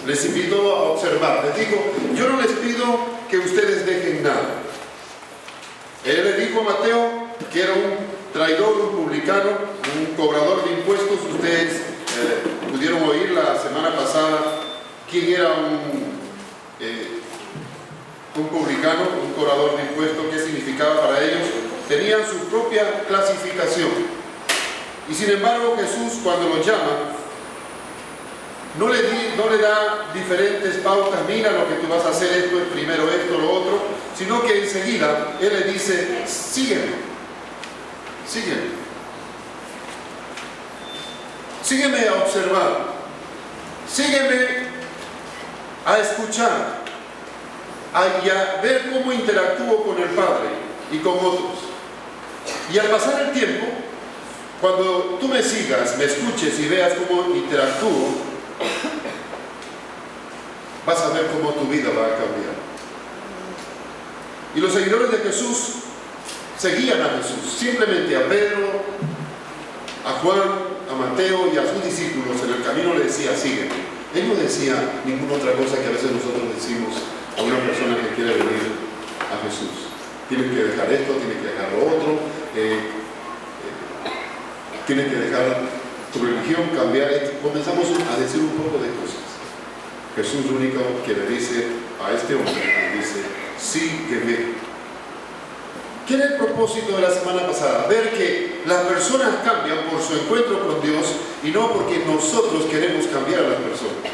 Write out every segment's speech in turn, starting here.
les invitó a observar. Les dijo: yo no les pido que ustedes dejen nada. Él le dijo a Mateo que era un traidor, un publicano, un cobrador de impuestos. Ustedes pudieron oír la semana pasada quién era un publicano, un cobrador de impuestos, qué significaba para ellos. Tenían su propia clasificación. Y sin embargo, Jesús, cuando los llama, no le da diferentes pautas: mira lo que tú vas a hacer, esto es primero esto, lo otro, sino que enseguida Él le dice: sígueme, sígueme. Sígueme a observar, sígueme a escuchar, y a ver cómo interactúo con el Padre y con otros. Y al pasar el tiempo, cuando tú me sigas, me escuches y veas cómo interactúo, vas a ver cómo tu vida va a cambiar. Y los seguidores de Jesús seguían a Jesús, simplemente a Pedro, a Juan, a Mateo y a sus discípulos. En el camino le decía: sígueme. Él no decía ninguna otra cosa que a veces nosotros decimos a una persona que quiere venir a Jesús: tienes que dejar esto, tienes que dejar lo otro, tienes que dejar tu religión, cambiar esto. Comenzamos a decir un poco de cosas. Jesús lo único que le dice a este hombre, le dice: sígueme. ¿Qué era el propósito de la semana pasada? Ver que las personas cambian por su encuentro con Dios, y no porque nosotros queremos cambiar a las personas,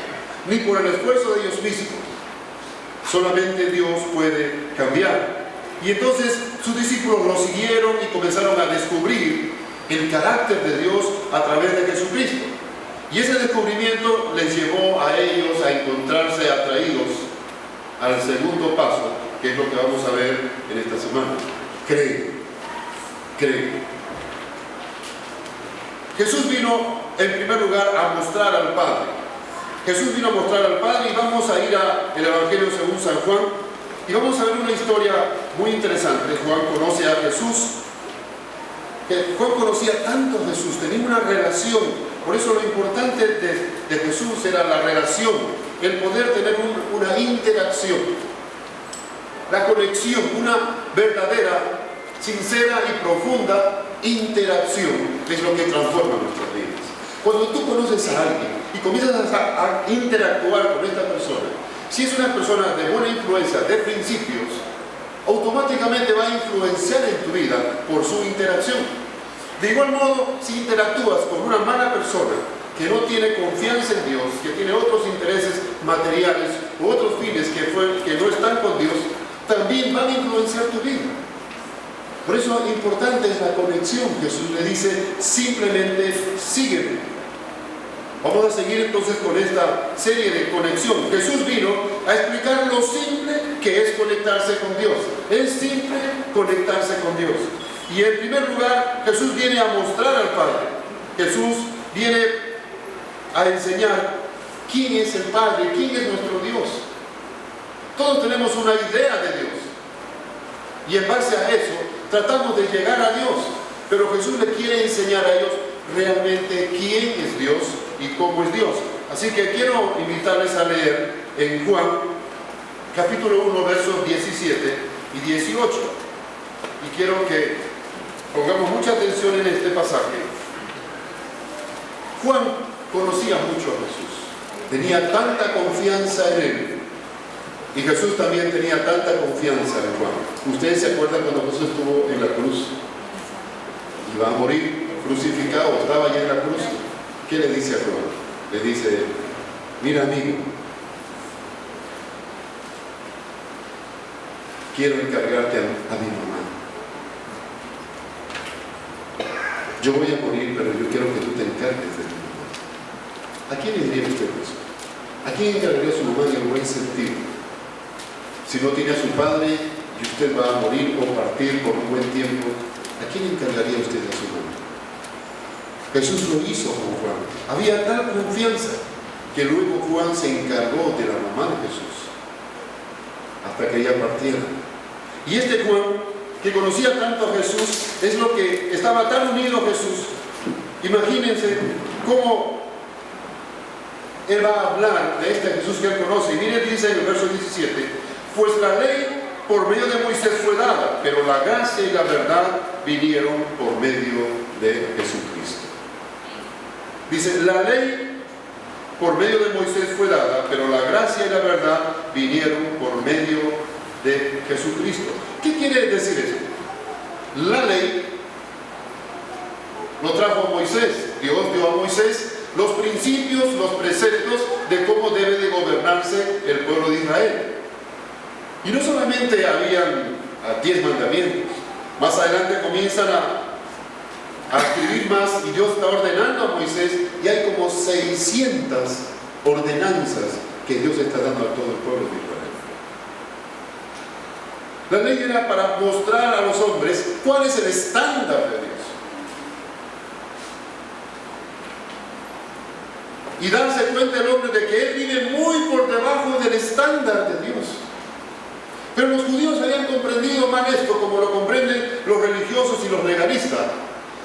ni por el esfuerzo de ellos mismos. Solamente Dios puede cambiar. Y entonces sus discípulos lo siguieron y comenzaron a descubrir el carácter de Dios a través de Jesucristo. Y ese descubrimiento les llevó a ellos a encontrarse atraídos al segundo paso, que es lo que vamos a ver en esta semana. Cree, cree. Jesús vino en primer lugar a mostrar al Padre. Jesús vino a mostrar al Padre, y vamos a ir al Evangelio según San Juan, y vamos a ver una historia muy interesante. Juan conoce a Jesús. Juan conocía tanto a Jesús, tenía una relación. Por eso lo importante de Jesús era la relación, el poder tener una interacción, la conexión, una verdadera, sincera y profunda interacción es lo que transforma nuestras vidas. Cuando tú conoces a alguien y comienzas a interactuar con esta persona, si es una persona de buena influencia, de principios, automáticamente va a influenciar en tu vida por su interacción. De igual modo, si interactúas con una mala persona que no tiene confianza en Dios, que tiene otros intereses materiales u otros fines que no están con Dios, también van a influenciar tu vida. Por eso importante es la conexión. Jesús le dice: simplemente sígueme. Vamos a seguir entonces con esta serie de conexión. Jesús vino a explicar lo simple que es conectarse con Dios. Es simple conectarse con Dios. Y en primer lugar, Jesús viene a mostrar al Padre. Jesús viene a enseñar quién es el Padre, quién es nuestro Dios. Todos tenemos una idea de Dios, y en base a eso tratamos de llegar a Dios. Pero Jesús le quiere enseñar a ellos realmente quién es Dios y cómo es Dios. Así que quiero invitarles a leer en Juan capítulo 1 versos 17 y 18. Y quiero que pongamos mucha atención en este pasaje. Juan conocía mucho a Jesús, tenía tanta confianza en él, y Jesús también tenía tanta confianza en Juan. ¿Ustedes se acuerdan cuando Jesús estuvo en la cruz? Iba a morir crucificado, estaba ya en la cruz. ¿Qué le dice a Juan? Le dice: mira, amigo, quiero encargarte a mi mamá. Yo voy a morir, pero yo quiero que tú te encargues de mi mamá. ¿A quién le diría usted eso? ¿A quién encargaría a su mamá en el buen sentido? Si no tiene a su padre y usted va a morir o partir por un buen tiempo, ¿a quién encargaría usted a su mamá? Jesús lo hizo con Juan. Había tal confianza que luego Juan se encargó de la mamá de Jesús hasta que ella partiera. Y este Juan, que conocía tanto a Jesús, es lo que estaba tan unido a Jesús. Imagínense cómo Él va a hablar de este Jesús que él conoce. Y miren, dice en el verso 17, pues la ley por medio de Moisés fue dada, pero la gracia y la verdad vinieron por medio de Jesucristo. Dice, la ley por medio de Moisés fue dada, pero la gracia y la verdad vinieron por medio de Jesucristo. ¿Qué quiere decir esto? La ley lo trajo Moisés. Dios dio a Moisés los principios, los preceptos de cómo debe de gobernarse el pueblo de Israel. Y no solamente habían 10 mandamientos, más adelante comienzan a escribir más y Dios está ordenando a Moisés y hay como 600 ordenanzas que Dios está dando a todo el pueblo de Israel. La ley era para mostrar a los hombres cuál es el estándar de Dios. Y darse cuenta el hombre de que él vive muy por debajo del estándar de Dios. Pero los judíos habían comprendido mal esto, como lo comprenden los religiosos y los legalistas.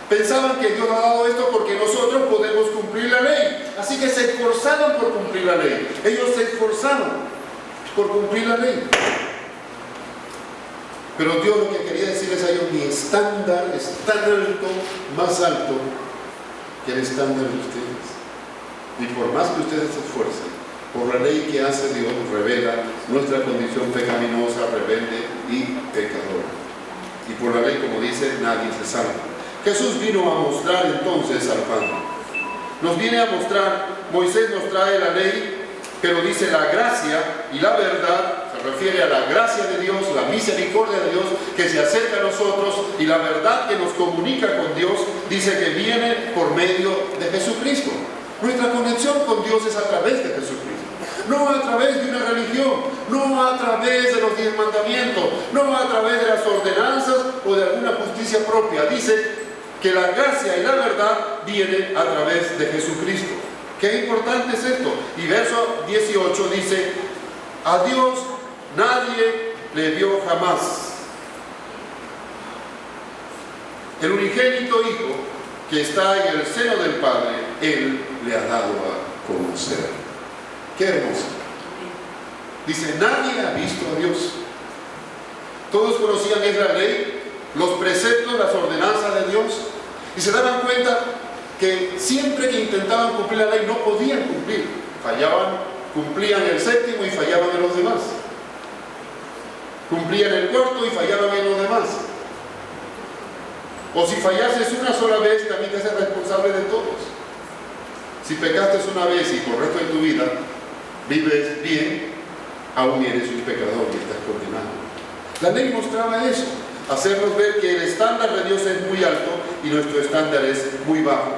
Pensaban que Dios ha dado esto porque nosotros podemos cumplir la ley. Así que se esforzaban por cumplir la ley. Ellos se esforzaban por cumplir la ley. Pero Dios lo que quería decirles a ellos, mi estándar es tan alto, más alto que el estándar de ustedes. Y por más que ustedes se esfuercen, por la ley que hace Dios revela nuestra condición pecaminosa, rebelde y pecadora. Y por la ley, como dice, nadie se salva. Jesús vino a mostrar entonces al Padre. Nos viene a mostrar, Moisés nos trae la ley, pero dice la gracia y la verdad, se refiere a la gracia de Dios, la misericordia de Dios que se acerca a nosotros y la verdad que nos comunica con Dios, dice que viene por medio de Jesucristo. Nuestra conexión con Dios es a través de Jesucristo. No a través de una religión, no a través de los 10 mandamientos, no a través de las ordenanzas o de alguna justicia propia. Dice que la gracia y la verdad vienen a través de Jesucristo. Qué importante es esto. Y verso 18 dice, a Dios nadie le vio jamás. El unigénito Hijo que está en el seno del Padre, Él le ha dado a conocer. Qué hermoso. Dice, nadie ha visto a Dios. Todos conocían la ley, los preceptos, las ordenanzas de Dios, y se daban cuenta que siempre que intentaban cumplir la ley no podían cumplir. Fallaban, cumplían el séptimo y fallaban en los demás. Cumplían el cuarto y fallaban en los demás. O si fallases una sola vez, también te haces responsable de todos. Si pecaste una vez y por el resto de tu vida vives bien, aún eres un pecador y estás condenado. La ley mostraba eso, hacernos ver que el estándar de Dios es muy alto y nuestro estándar es muy bajo.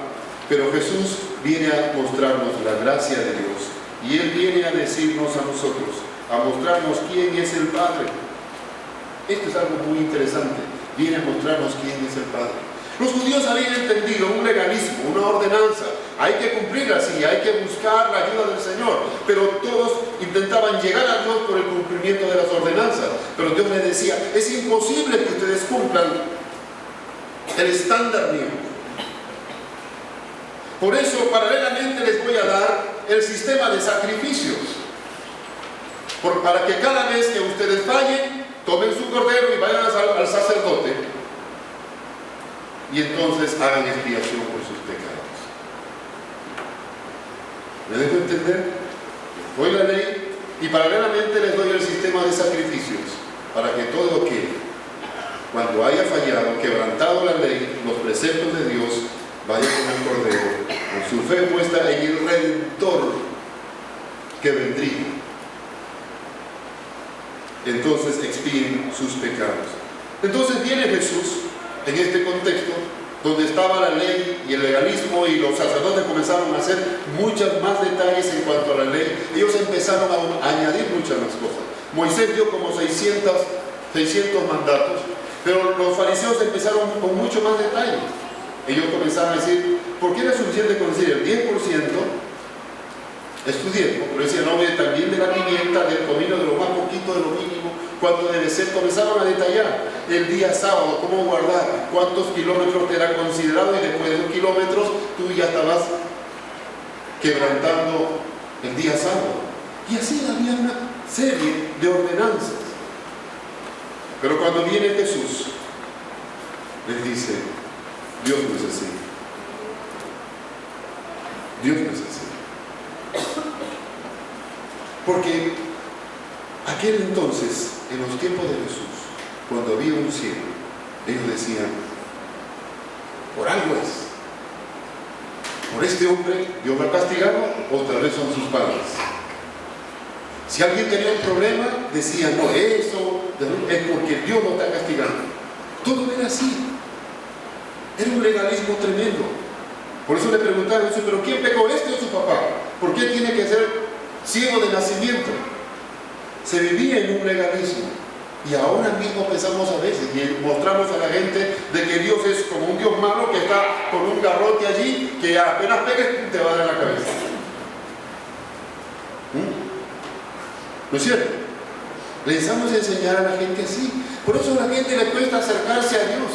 Pero Jesús viene a mostrarnos la gracia de Dios y Él viene a decirnos a nosotros, a mostrarnos quién es el Padre. Esto es algo muy interesante, viene a mostrarnos quién es el Padre. Los judíos habían entendido un legalismo, una ordenanza. Hay que cumplirla, sí, hay que buscar la ayuda del Señor. Pero todos intentaban llegar a Dios por el cumplimiento de las ordenanzas. Pero Dios les decía, es imposible que ustedes cumplan el estándar mío. Por eso, paralelamente les voy a dar el sistema de sacrificios. Para que cada vez que ustedes fallen, tomen su cordero y vayan al sacerdote. Y entonces hagan expiación por sus pecados. ¿Me dejo entender? Les doy la ley y paralelamente les doy el sistema de sacrificios para que todo aquel, cuando haya fallado, quebrantado la ley, los preceptos de Dios, vaya con el cordero, con su fe puesta en el Redentor que vendría. Entonces expíen sus pecados. Entonces viene Jesús en este contexto, donde estaba la ley y el legalismo y los sacerdotes comenzaron a hacer muchos más detalles en cuanto a la ley. Ellos empezaron a añadir muchas más cosas. Moisés dio como 600 mandatos, pero los fariseos empezaron con mucho más detalle. Ellos comenzaron a decir, ¿por qué era suficiente con decir el 10%? Es tu diezmo, pero decían, no, también de la pimienta, del comino, de lo más poquito, de lo mínimo, cuánto debe ser. Comenzaron a detallar el día sábado, cómo guardar, cuántos kilómetros te era considerado, y después de 2 kilómetros tú ya estabas quebrantando el día sábado. Y así había una serie de ordenanzas. Pero cuando viene Jesús, les dice, Dios no es así. Dios no es así. Porque aquel entonces, en los tiempos de Jesús, cuando había un ciego, ellos decían, por algo es. Por este hombre Dios lo ha castigado, o tal vez son sus padres. Si alguien tenía un problema, decían, no, eso es porque Dios lo está castigando. Todo era así. Era un legalismo tremendo. Por eso le preguntaron, pero ¿quién pecó, este o su papá? ¿Por qué tiene que ser ciego de nacimiento? Se vivía en un legalismo. Y ahora mismo pensamos a veces y mostramos a la gente de que Dios es como un Dios malo que está con un garrote allí que apenas pegues te va a dar en la cabeza. ¿No es cierto? Le empezamos a enseñar a la gente así. Por eso a la gente le cuesta acercarse a Dios.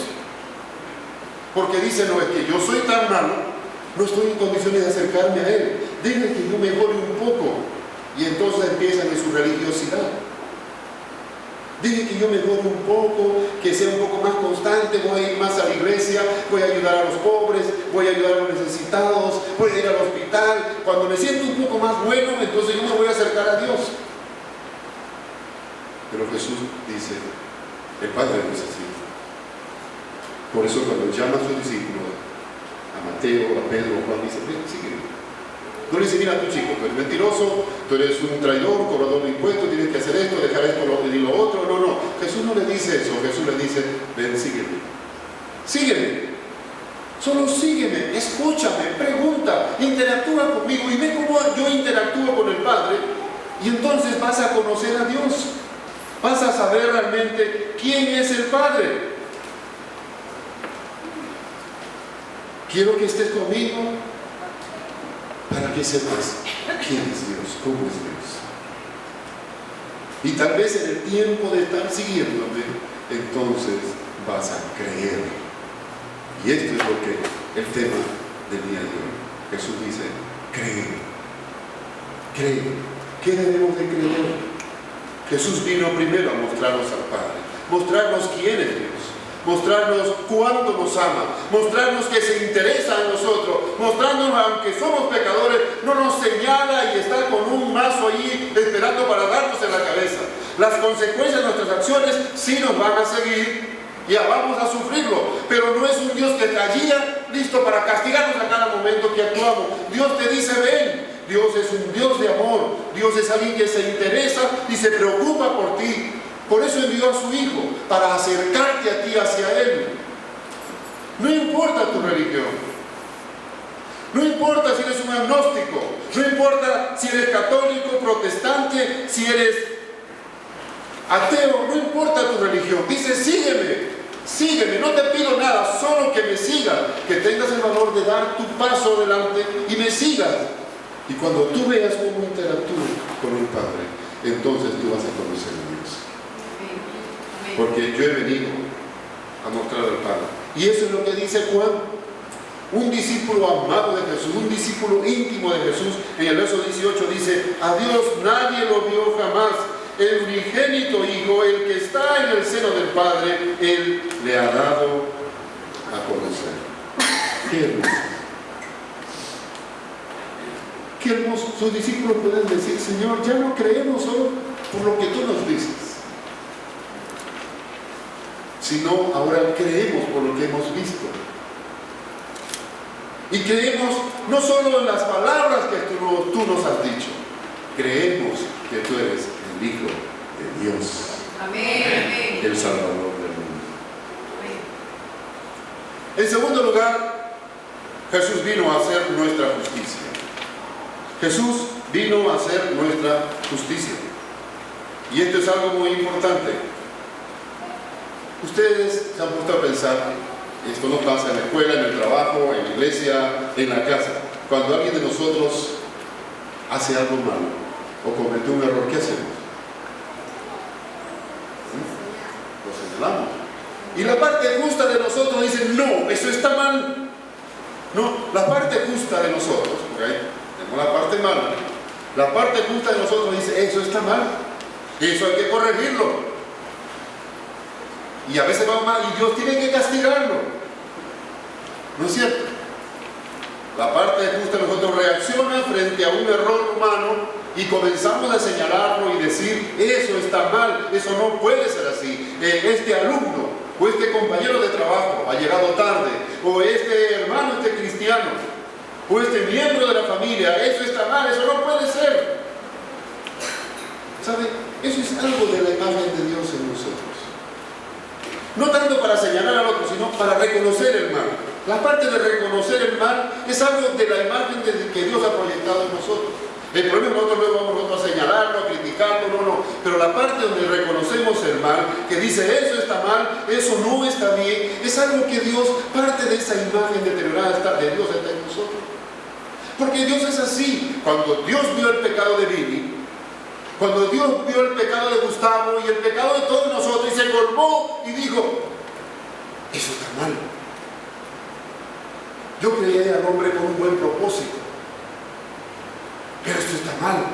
Porque dice, no, es que yo soy tan malo, no estoy en condiciones de acercarme a Él. Dejen que yo mejore un poco. Y entonces empiezan en su religiosidad. Dejen que yo mejore un poco, que sea un poco más constante, voy a ir más a la iglesia, voy a ayudar a los pobres, voy a ayudar a los necesitados, voy a ir al hospital. Cuando me siento un poco más bueno, entonces yo me voy a acercar a Dios. Pero Jesús dice, el Padre no es así. Por eso cuando llama a sus discípulos, a Mateo, a Pedro, a Juan, dice, ven, sígueme. No le dice, mira tú chico, tú eres mentiroso, tú eres un traidor, cobrador de impuestos, tienes que hacer esto, dejar esto y lo otro. No, no, Jesús no le dice eso. Jesús le dice, ven, sígueme. Sígueme. Solo sígueme, escúchame, pregunta, interactúa conmigo y ve cómo yo interactúo con el Padre. Y entonces vas a conocer a Dios. Vas a saber realmente quién es el Padre. Quiero que estés conmigo para que sepas quién es Dios, cómo es Dios. Y tal vez en el tiempo de estar siguiéndome, entonces vas a creer. Y esto es lo que el tema del día de hoy. Jesús dice, cree. Cree. ¿Qué debemos de creer? Jesús vino primero a mostrarnos al Padre, mostrarnos quién es Dios, mostrarnos cuánto nos ama, mostrarnos que se interesa en nosotros, mostrarnos, aunque somos pecadores, no nos señala y está con un mazo ahí esperando para darnos en la cabeza. Las consecuencias de nuestras acciones sí nos van a seguir y vamos a sufrirlo, pero no es un Dios que está allí listo para castigarnos a cada momento que actuamos. Dios te dice, ven. Dios es un Dios de amor. Dios es alguien que se interesa y se preocupa por ti. Por eso envió a su Hijo, para acercarte a ti hacia Él. No importa tu religión. No importa si eres un agnóstico. No importa si eres católico, protestante, si eres ateo. No importa tu religión. Dice, sígueme. Sígueme, no te pido nada, solo que me sigas. Que tengas el valor de dar tu paso adelante y me sigas. Y cuando tú veas cómo interactúo con el Padre, entonces tú vas a conocer a Dios. Porque yo he venido a mostrar al Padre. Y eso es lo que dice Juan. Un discípulo amado de Jesús, un discípulo íntimo de Jesús. En el verso 18 dice, a Dios nadie lo vio jamás. El unigénito Hijo, el que está en el seno del Padre, Él le ha dado a conocer. Qué hermoso. Qué hermoso. Sus discípulos pueden decir, Señor, ya no creemos solo por lo que tú nos dices, sino ahora creemos por lo que hemos visto. Y creemos no solo en las palabras que tú nos has dicho, creemos que tú eres el Hijo de Dios. Amén. El Salvador del mundo. Amén. En segundo lugar, Jesús vino a hacer nuestra justicia. Jesús vino a hacer nuestra justicia. Y esto es algo muy importante. Ustedes se han puesto a pensar, esto no pasa en la escuela, en el trabajo, en la iglesia, en la casa. Cuando alguien de nosotros hace algo malo o comete un error, ¿qué hacemos? Lo señalamos. Y la parte justa de nosotros dice, no, eso está mal. No, la parte justa de nosotros, ¿okay? Tenemos la parte mala, La parte justa de nosotros dice, eso está mal, eso hay que corregirlo. Y a veces va mal y Dios tiene que castigarlo. ¿No es cierto? La parte justa de nosotros reacciona frente a un error humano y comenzamos a señalarlo y decir, eso está mal, eso no puede ser así. Este alumno o este compañero de trabajo ha llegado tarde, o este hermano, este cristiano, o este miembro de la familia, eso está mal, eso no puede ser. ¿Sabe? Eso es algo de la imagen de Dios en nosotros. No tanto para señalar al otro, sino para reconocer el mal. La parte de reconocer el mal es algo de la imagen que Dios ha proyectado en nosotros. El problema es que nosotros no vamos a señalarlo, a criticarlo, no. Pero la parte donde reconocemos el mal, que dice eso está mal, eso no está bien, es algo que Dios, parte de esa imagen deteriorada de Dios está en nosotros. Porque Dios es así. Cuando Dios vio el pecado de Billy, cuando Dios vio el pecado de Gustavo y el pecado de todos nosotros, y se colmó y dijo, eso está mal. Yo creía al hombre con un buen propósito, pero esto está mal.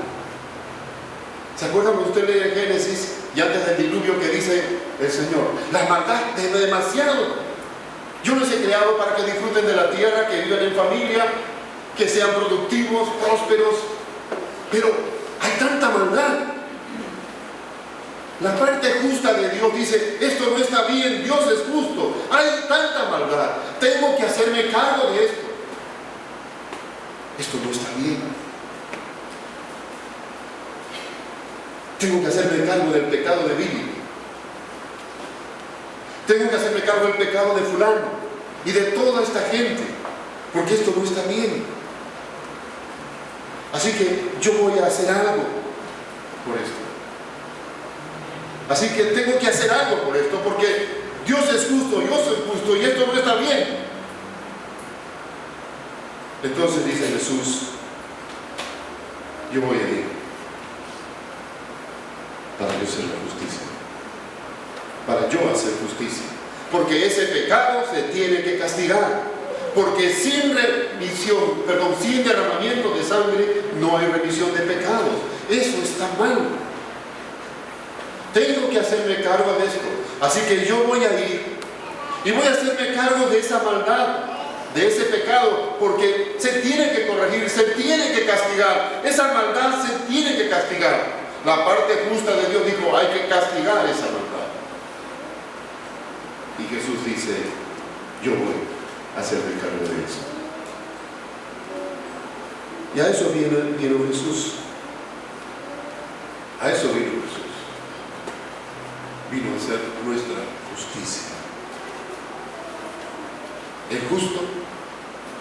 ¿Se acuerdan cuando usted lee en Génesis, y antes del diluvio, que dice el Señor, la maldad es demasiado? Yo los he creado para que disfruten de la tierra, que vivan en familia, que sean productivos, prósperos, pero hay tanta maldad. La parte justa de Dios dice, esto no está bien, Dios es justo, hay tanta maldad, tengo que hacerme cargo de esto. Esto no está bien. Tengo que hacerme cargo del pecado de Billy. Tengo que hacerme cargo del pecado de fulano y de toda esta gente, porque esto no está bien. Así que yo voy a hacer algo por esto. Así que tengo que hacer algo por esto, porque Dios es justo, yo soy justo y esto no está bien. Entonces dice Jesús, yo voy a ir para yo hacer la justicia, para yo hacer justicia, porque ese pecado se tiene que castigar, porque sin derramamiento de sangre no hay remisión de pecados. Eso está mal. Tengo que hacerme cargo de esto. Así que yo voy a ir y voy a hacerme cargo de esa maldad, de ese pecado, porque se tiene que corregir, se tiene que castigar. Esa maldad se tiene que castigar. La parte justa de Dios dijo, hay que castigar esa maldad. Y Jesús dice, yo voy a hacerme cargo de eso. Y a eso vino Jesús. A eso vino Jesús. Vino a hacer nuestra justicia. El justo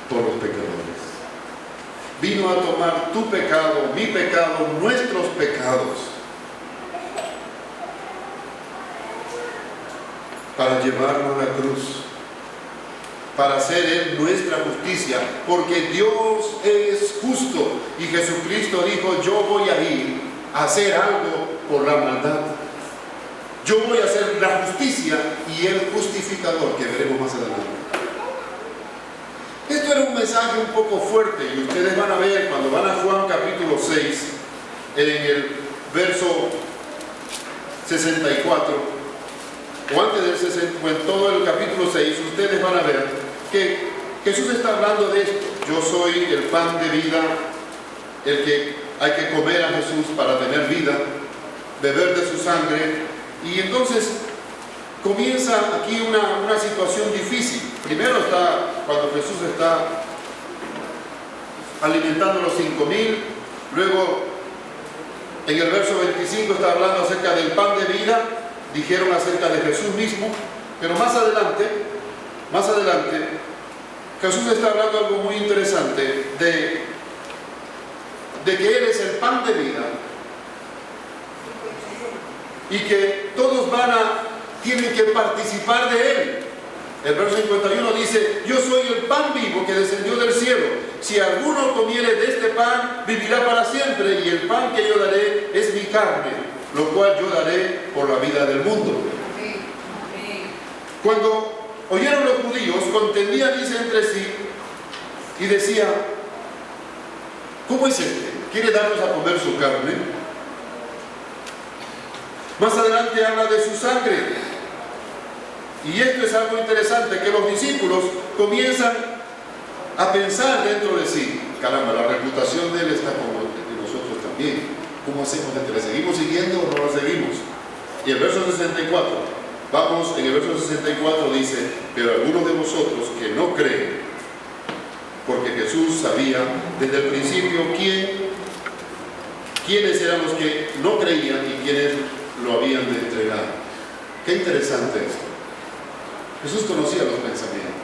por los pecadores. Vino a tomar tu pecado, mi pecado, nuestros pecados, para llevarlo a la cruz, para hacer Él nuestra justicia, porque Dios es justo y Jesucristo dijo, yo voy a ir a hacer algo por la maldad. Yo voy a hacer la justicia y el justificador, que veremos más adelante. Esto era un mensaje un poco fuerte y ustedes van a ver cuando van a Juan capítulo 6, en el verso 64, o antes del 60, o en todo el capítulo 6, ustedes van a ver que Jesús está hablando de esto. Yo soy el pan de vida, el que hay que comer a Jesús para tener vida, beber de su sangre. Y entonces comienza aquí una situación difícil. Primero está cuando Jesús está alimentando a los 5,000, luego en el verso 25 está hablando acerca del pan de vida, dijeron acerca de Jesús mismo, pero más adelante Jesús está hablando algo muy interesante de que Él es el pan de vida y que todos tienen que participar de Él. El verso 51 dice, yo soy el pan vivo que descendió del cielo. Si alguno comiere de este pan, vivirá para siempre, y el pan que yo daré es mi carne, lo cual yo daré por la vida del mundo. Cuando oyeron los judíos, contendían entre sí y decían, ¿cómo es este? quiere darnos a comer su carne. Más adelante habla de su sangre. Y esto es algo interesante, que los discípulos comienzan a pensar dentro de sí: caramba, la reputación de él está como de nosotros también. ¿Cómo hacemos? ¿Le seguimos siguiendo o no lo seguimos? Y el verso 64, vamos, en el verso 64 dice: pero algunos de vosotros que no creen, porque Jesús sabía desde el principio quiénes eran los que no creían y quiénes lo habían de entregar. Qué interesante esto. Jesús conocía los pensamientos.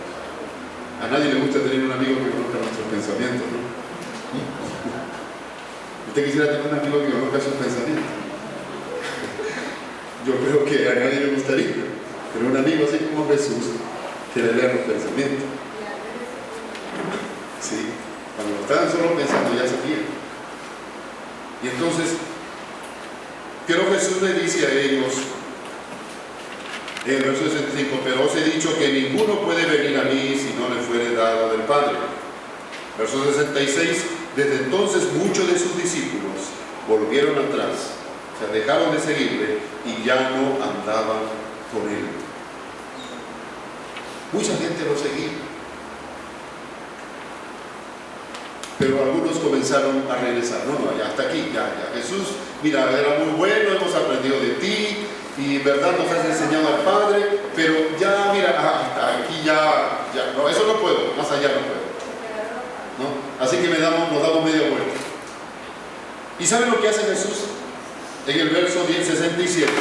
A nadie le gusta tener un amigo que conozca nuestros pensamientos, ¿no? ¿Usted quisiera tener un amigo que conozca sus pensamientos? Yo creo que a nadie le gustaría, pero un amigo así como Jesús que le lea los pensamientos. Sí, cuando estaban solo pensando ya sabían. Y entonces, pero Jesús le dice a ellos en el verso 65: pero os he dicho que ninguno puede venir a mí si no le fuere dado del Padre. Verso 66: desde entonces muchos de sus discípulos volvieron atrás, o sea, dejaron de seguirle y ya no andaban con él. Mucha gente lo seguía, pero algunos comenzaron a regresar. No, ya hasta aquí, ya. Jesús, mira, era muy bueno, hemos aprendido de ti y en verdad nos has enseñado al Padre, pero ya, mira, hasta aquí ya, no, eso no puedo, más allá no puedo, ¿no? Así que nos damos media vuelta. ¿Y saben lo que hace Jesús? En el verso 67,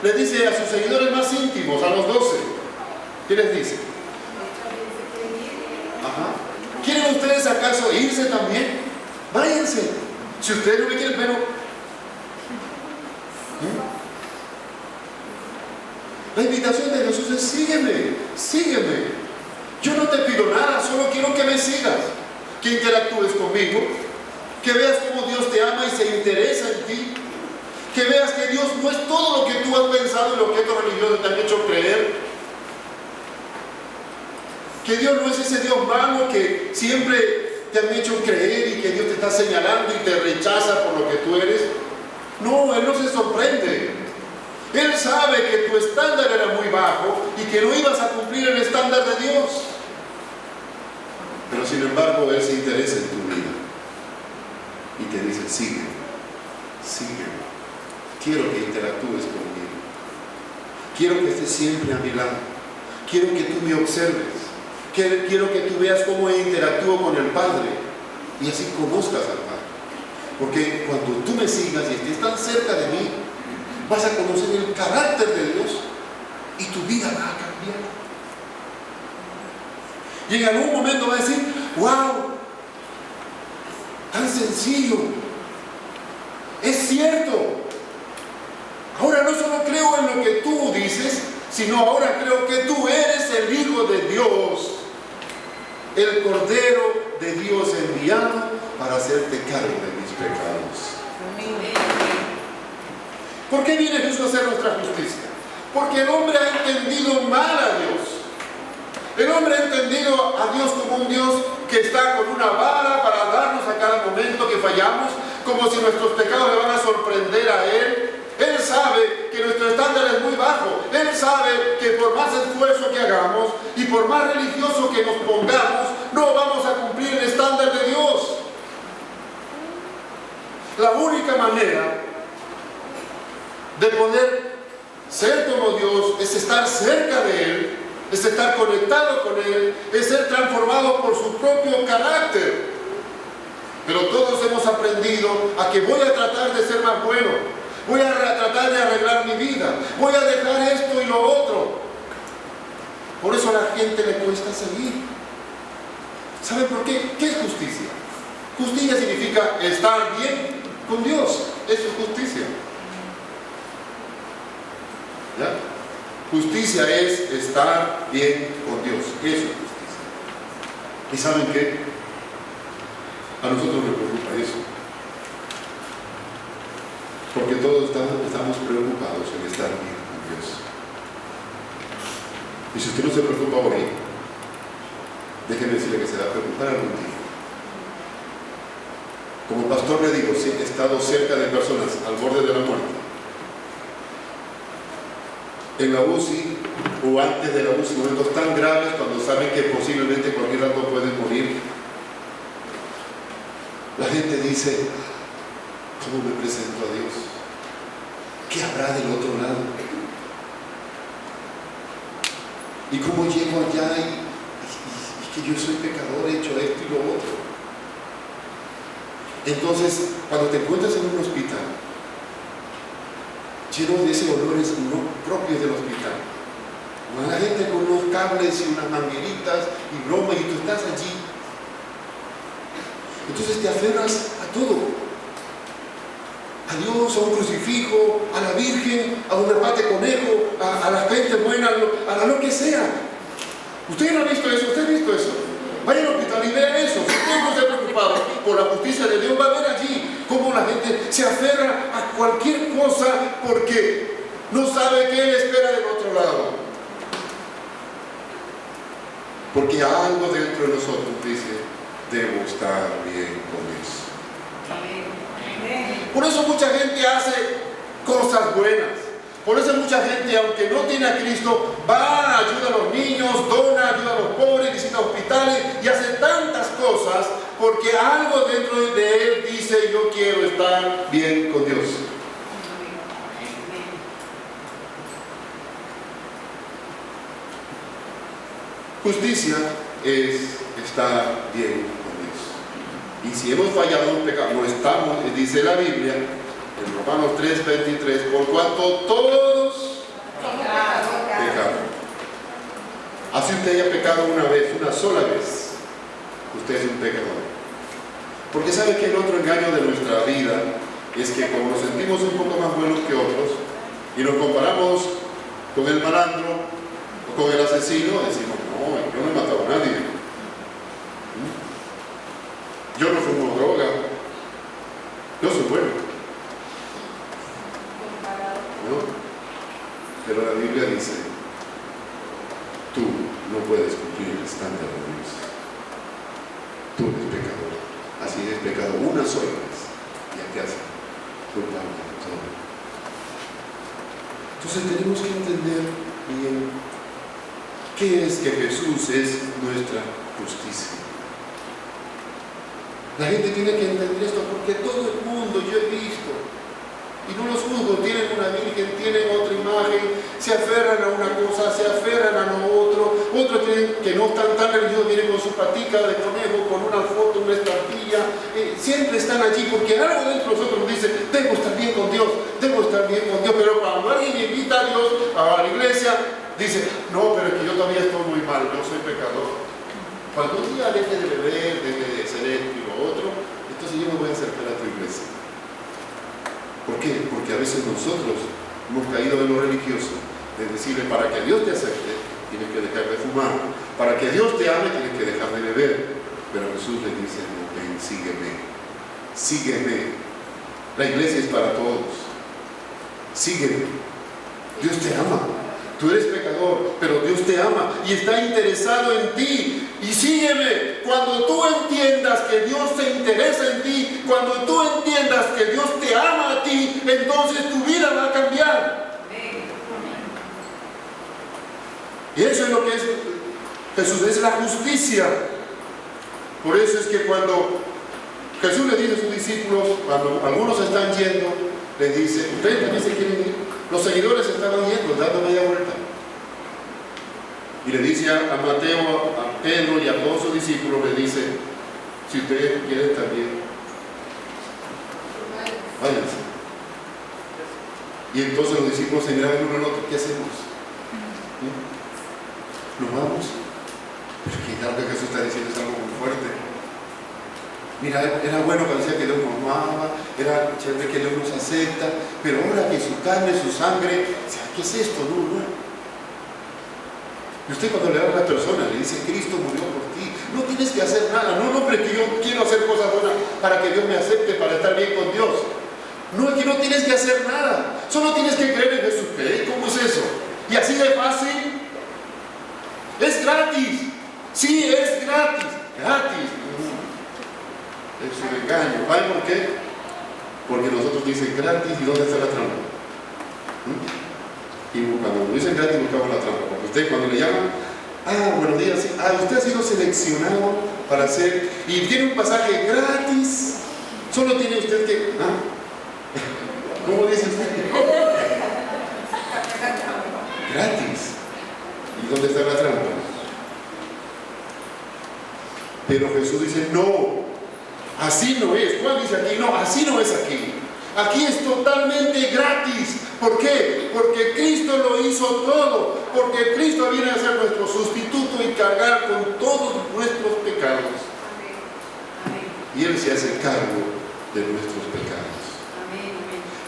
les dice a sus seguidores más íntimos, a los 12, ¿qué les dice? Ajá. ¿Quieren ustedes acaso irse también? Váyanse. Si ustedes no me quieren, pero la invitación de Jesús es: sígueme. Yo no te pido nada, solo quiero que me sigas, que interactúes conmigo, que veas cómo Dios te ama y se interesa en ti, que veas que Dios no es todo lo que tú has pensado y lo que estos religiosos te han hecho creer. Que Dios no es ese Dios malo que siempre te han hecho creer y que Dios te está señalando y te rechaza por lo que tú eres. No, Él no se sorprende. Él sabe que tu estándar era muy bajo y que no ibas a cumplir el estándar de Dios. Pero sin embargo, Él se interesa en tu vida y te dice: sígueme. Quiero que interactúes conmigo. Quiero que estés siempre a mi lado. Quiero que tú me observes. Quiero que tú veas cómo interactúo con el Padre y así conozcas al Padre. Porque cuando tú me sigas y estés tan cerca de mí, vas a conocer el carácter de Dios y tu vida va a cambiar. Y en algún momento va a decir: ¡wow! Tan sencillo. Es cierto. Ahora no solo creo en lo que tú dices, sino ahora creo que tú eres el Hijo de Dios, el Cordero de Dios enviado para hacerte cargo de mis pecados. ¿Por qué viene Jesús a hacer nuestra justicia? Porque el hombre ha entendido mal a Dios. El hombre ha entendido a Dios como un Dios que está con una vara para darnos a cada momento que fallamos, como si nuestros pecados le van a sorprender a Él. Él sabe que nuestro estándar es muy bajo. Él sabe que por más esfuerzo que hagamos y por más religioso que nos pongamos, no vamos a cumplir el estándar de Dios. La única manera de poder ser como Dios es estar cerca de Él, es estar conectado con Él, es ser transformado por su propio carácter. Pero todos hemos aprendido a que voy a tratar de ser más bueno. Voy a tratar de arreglar mi vida. Voy a dejar esto y lo otro. Por eso a la gente le cuesta seguir. ¿Saben por qué? ¿Qué es justicia? Justicia significa estar bien con Dios. Eso es justicia. ¿Ya? Justicia es estar bien con Dios. Eso es justicia. ¿Y saben qué? A nosotros nos preocupa eso. Porque todos estamos preocupados en estar bien con Dios. Y si usted no se preocupa hoy, déjeme decirle que se va a preocupar algún día. Como pastor le digo, sí, he estado cerca de personas al borde de la muerte, en la UCI o antes de la UCI, momentos tan graves cuando saben que posiblemente cualquier rato pueden morir. La gente dice, ¿cómo me presento a Dios? ¿Qué habrá del otro lado? ¿Y cómo llego allá y que yo soy pecador, he hecho esto y lo otro? Entonces, cuando te encuentras en un hospital, lleno de esos olores no propios del hospital, con la gente con unos cables y unas mangueritas y broma, y tú estás allí, entonces te aferras a todo, a Dios, a un crucifijo, a la Virgen, a una pata de conejo, a la gente buena, a lo que sea. ¿Usted no ha visto eso? ¿Usted ha visto eso? Vaya al hospital y vea eso. Si usted no está preocupado por la justicia de Dios, va a ver allí cómo la gente se aferra a cualquier cosa porque no sabe qué le espera del otro lado. Porque algo dentro de nosotros dice, debo estar bien con Dios. Por eso mucha gente hace cosas buenas. Por eso mucha gente, aunque no tiene a Cristo, va, ayuda a los niños, dona, ayuda a los pobres, visita hospitales y hace tantas cosas porque algo dentro de él dice, yo quiero estar bien con Dios. Justicia es estar bien con Dios. Y si hemos fallado en un pecado, no estamos, dice la Biblia, en Romanos 3:23, por cuanto todos pecaron. Así usted haya pecado una vez, una sola vez, usted es un pecador. Porque sabe que el otro engaño de nuestra vida es que como nos sentimos un poco más buenos que otros y nos comparamos con el malandro o con el asesino, decimos, no, yo no he matado a nadie. Yo no fumo droga. Yo soy bueno. ¿No? Pero la Biblia dice, tú no puedes cumplir el estándar de Dios. Tú eres pecador. Así eres pecado una sola vez. Ya te hace culpable de todo. Entonces tenemos que entender bien qué es que Jesús es nuestra justicia. La gente tiene que entender esto porque todo el mundo, yo he visto, y no los juzgo, tienen una virgen, tienen otra imagen, se aferran a una cosa, se aferran a lo otro, otros que no están tan religiosos vienen con su patica de conejo, con una foto, una estampilla, siempre están allí porque algo dentro de nosotros nos dice, debo estar bien con Dios, debo estar bien con Dios, pero cuando alguien invita a Dios a la iglesia, dice, no, pero es que yo todavía estoy muy mal, yo soy pecador. Cuando un día deje de beber, deje de hacer esto y lo otro, entonces yo me voy a acercar a tu iglesia. ¿Por qué? Porque a veces nosotros hemos caído en lo religioso, de decirle, para que Dios te acepte, tienes que dejar de fumar. Para que Dios te ame, tienes que dejar de beber. Pero Jesús le dice, no, ven, sígueme. Sígueme. La iglesia es para todos. Sígueme. Dios te ama. Tú eres pecador, pero Dios te ama y está interesado en ti. Y sígueme. Cuando tú entiendas que Dios se interesa en ti, cuando tú entiendas que Dios te ama a ti, entonces tu vida va a cambiar. Y eso es lo que es Jesús, es la justicia. Por eso es que cuando Jesús le dice a sus discípulos, cuando algunos están yendo, les dice, ustedes también se quieren ir. Los seguidores estaban yendo, dando media vuelta. Y le dice a Mateo, a Pedro y a todos sus discípulos, le dice, si ustedes quieren también, váyanse. Y entonces los discípulos se miraban uno al otro, ¿qué hacemos? ¿Nos vamos? Pero que algo que Jesús está diciendo es algo muy fuerte. Mira, era bueno cuando decía que Dios nos amaba, era chévere que Dios nos acepta, pero ahora que su carne, su sangre, ¿qué es esto? No. Y usted cuando le habla a una persona, le dice, Cristo murió por ti, no tienes que hacer nada, no, pero es que yo quiero hacer cosas buenas para que Dios me acepte, para estar bien con Dios. No, es que no tienes que hacer nada, solo tienes que creer en Jesús. ¿Cómo es eso? Y así de fácil, es gratis, sí, es gratis, gratis. Es es un engaño. ¿Saben por qué? Porque nosotros dicen gratis, ¿y dónde está la trampa? Y cuando nos dicen gratis buscamos la trampa. Porque usted cuando le llaman, buenos días, sí, usted ha sido seleccionado para hacer, y tiene un pasaje gratis, solo tiene usted que, ¿cómo dice usted? Gratis. ¿Y dónde está la trampa? Pero Jesús dice, no, así no es. Juan dice aquí, no, así no es aquí. Aquí es totalmente gratis. ¿Por qué? Porque Cristo lo hizo todo. Porque Cristo viene a ser nuestro sustituto y cargar con todos nuestros pecados. Y Él se hace cargo de nuestros pecados.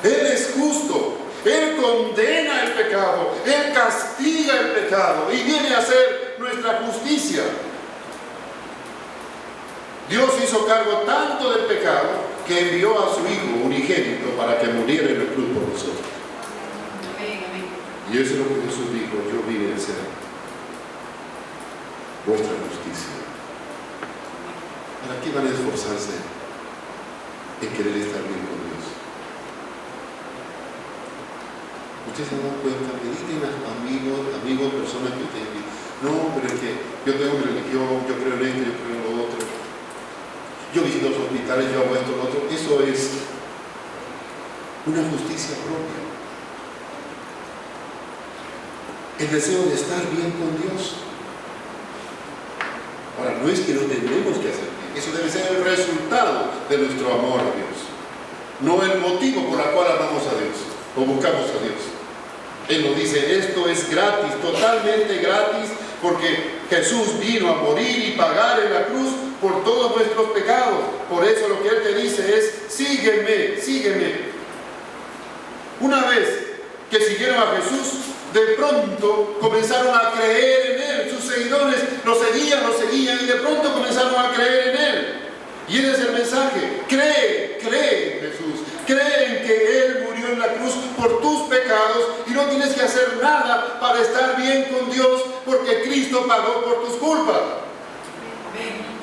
Él es justo. Él condena el pecado. Él castiga el pecado. Y viene a ser nuestra justicia. Dios hizo cargo tanto del pecado que envió a su Hijo unigénito para que muriera en la cruz por nosotros. Y eso es lo que Jesús dijo: yo vine a ser vuestra justicia. ¿Para qué van a esforzarse en querer estar bien con Dios? Ustedes se dan cuenta, mediten a amigos, personas que ustedes dicen, no, pero es que yo tengo mi religión, yo creo en esto, yo creo en lo otro. Yo visito los hospitales, yo hago esto, lo otro. Eso es una justicia propia. El deseo de estar bien con Dios. Ahora, no es que no tenemos que hacer bien. Eso debe ser el resultado de nuestro amor a Dios. No el motivo por el cual amamos a Dios o buscamos a Dios. Él nos dice, esto es gratis, totalmente gratis, porque Jesús vino a morir y pagar en la cruz por todos nuestros pecados. Por eso lo que Él te dice es, sígueme, sígueme. Una vez que siguieron a Jesús, de pronto comenzaron a creer en Él. Sus seguidores lo seguían y de pronto comenzaron a creer en Él. Y ese es el mensaje. Cree en Jesús. Cree en que Él murió en la cruz por tus pecados y no tienes que hacer nada para estar bien con Dios, porque Cristo pagó por tus culpas.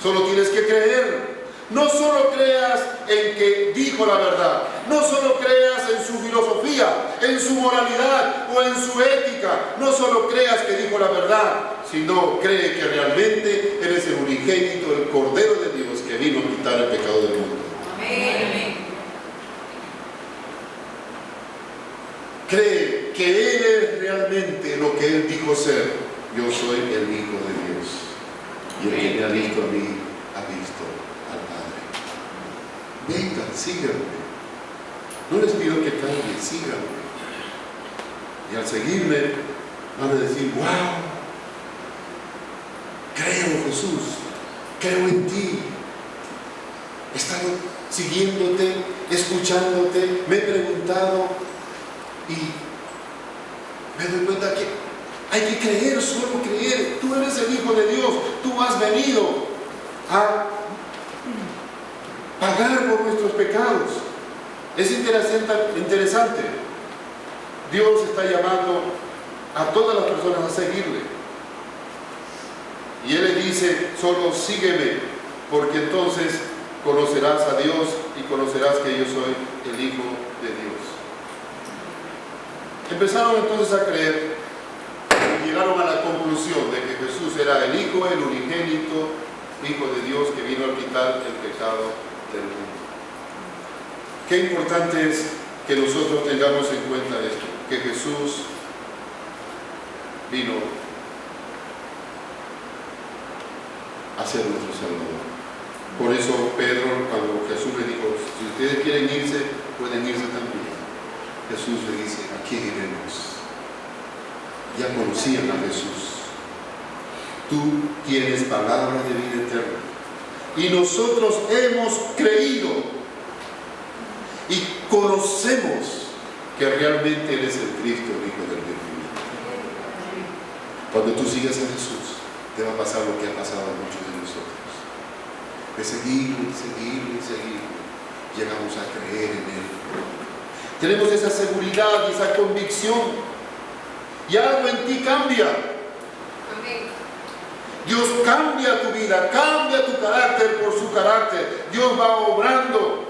Solo tienes que creer. No solo creas en que dijo la verdad, no solo creas en su filosofía, en su moralidad o en su ética, no solo creas que dijo la verdad, sino cree que realmente eres el unigénito, el Cordero de Dios que vino a quitar el pecado del mundo. Amén. Cree que Él es realmente lo que Él dijo ser. Yo soy el Hijo de Dios. Y el que me ha visto a mí, ha visto al Padre. Vengan, síganme. No les pido que cambien, síganme. Y al seguirme, van a decir, wow, creo, Jesús, creo en ti. He estado siguiéndote, escuchándote, me he preguntado y me doy cuenta que hay que creer, solo creer. Tú eres el Hijo de Dios, tú has venido a pagar por nuestros pecados. Es interesante. Dios está llamando a todas las personas a seguirle. Y Él le dice, solo sígueme, porque entonces conocerás a Dios y conocerás que yo soy el Hijo de Dios. Empezaron entonces a creer y llegaron a la conclusión de que Jesús era el Hijo, el unigénito Hijo de Dios que vino a quitar el pecado del mundo. Qué importante es que nosotros tengamos en cuenta esto, que Jesús vino a ser nuestro Salvador. Por eso Pedro, cuando Jesús le dijo, si ustedes quieren irse, pueden irse también. Jesús le dice, ¿a quién iremos? Ya conocían a Jesús. Tú tienes palabra de vida eterna. Y nosotros hemos creído y conocemos que realmente Él es el Cristo, el Hijo del Dios viviente. Cuando tú sigas a Jesús, te va a pasar lo que ha pasado a muchos de nosotros. De seguirlo, llegamos a creer en Él. Tenemos esa seguridad y esa convicción. Y algo en ti cambia. Dios cambia tu vida, cambia tu carácter por su carácter. Dios va obrando.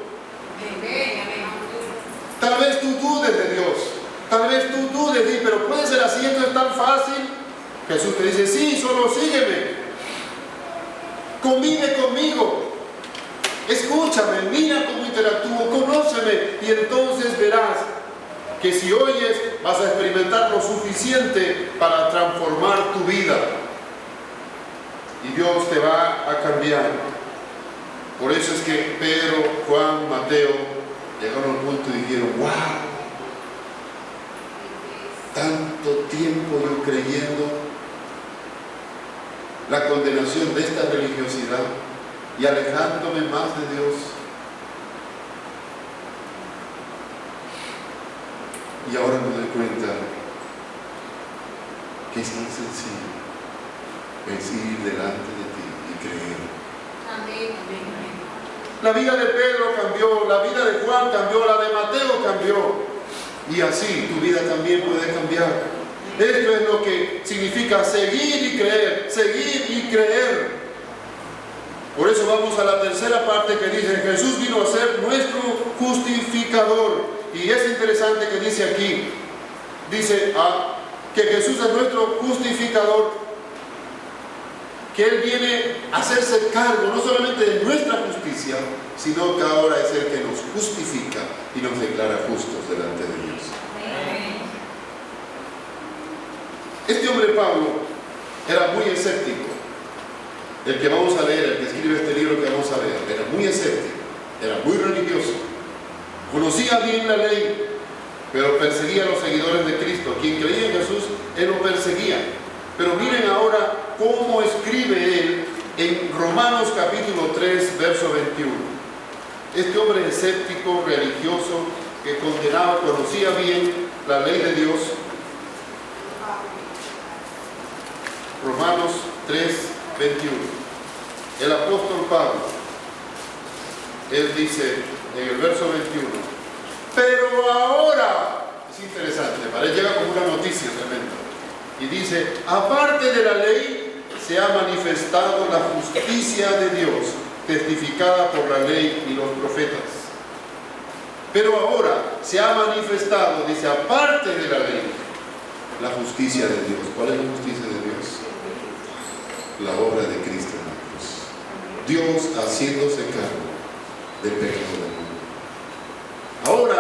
Tal vez tú dudes de Dios, tal vez tú dudes de Él, pero puede ser así, esto es tan fácil. Jesús te dice, sí, solo sígueme, convive conmigo, escúchame, mira cómo interactúo, conóceme, y entonces verás que si oyes vas a experimentar lo suficiente para transformar tu vida y Dios te va a cambiar. Por eso es que Pedro, Juan, Mateo llegaron al punto y dijeron, wow, tanto tiempo yo creyendo la condenación de esta religiosidad y alejándome más de Dios. Y ahora me doy cuenta que es tan sencillo es ir delante de ti y creer. Amén, amén, amén. La vida de Pedro cambió, la vida de Juan cambió, la de Mateo cambió. Y así tu vida también puede cambiar. Esto es lo que significa seguir y creer, seguir y creer. Por eso vamos a la tercera parte que dice, Jesús vino a ser nuestro justificador. Y es interesante que dice aquí, dice que Jesús es nuestro justificador, que Él viene a hacerse cargo no solamente de nuestra justicia, sino que ahora es el que nos justifica y nos declara justos delante de Dios. Este hombre Pablo era muy escéptico. El que vamos a leer, el que escribe este libro que vamos a leer, era muy escéptico, era muy religioso. Conocía bien la ley, pero perseguía a los seguidores de Cristo. Quien creía en Jesús, Él lo perseguía. Pero miren ahora cómo escribe él en Romanos capítulo 3, verso 21. Este hombre escéptico, religioso, que condenaba, conocía bien la ley de Dios. Romanos 3, 21. El apóstol Pablo, él dice en el verso 21, pero ahora, es interesante, parece llega como una noticia tremenda, y dice, aparte de la ley, se ha manifestado la justicia de Dios, testificada por la ley y los profetas. Pero ahora se ha manifestado, dice, aparte de la ley, la justicia de Dios. ¿Cuál es la justicia de Dios? La obra de Cristo en la cruz. Dios haciéndose cargo del pecado del mundo. Ahora,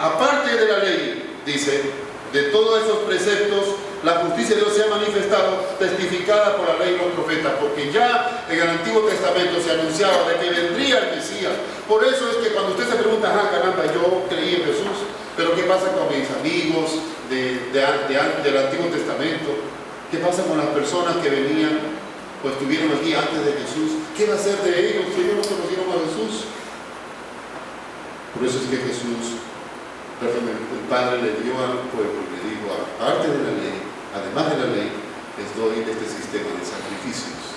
aparte de la ley, dice, de todos esos preceptos, la justicia de Dios se ha manifestado, testificada por la ley y los profetas, porque ya en el Antiguo Testamento se anunciaba de que vendría el Mesías. Por eso es que cuando usted se pregunta, caramba, yo creí en Jesús, pero ¿qué pasa con mis amigos del Antiguo Testamento? ¿Qué pasa con las personas que venían, pues estuvieron aquí antes de Jesús? ¿Qué va a ser de ellos si ellos no conocieron a Jesús? Por eso es que el Padre le dio al pueblo y le dijo, aparte de la ley, además de la ley, les doy este sistema de sacrificios,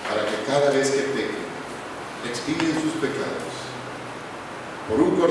para que cada vez que pequen, expíen sus pecados por un cordero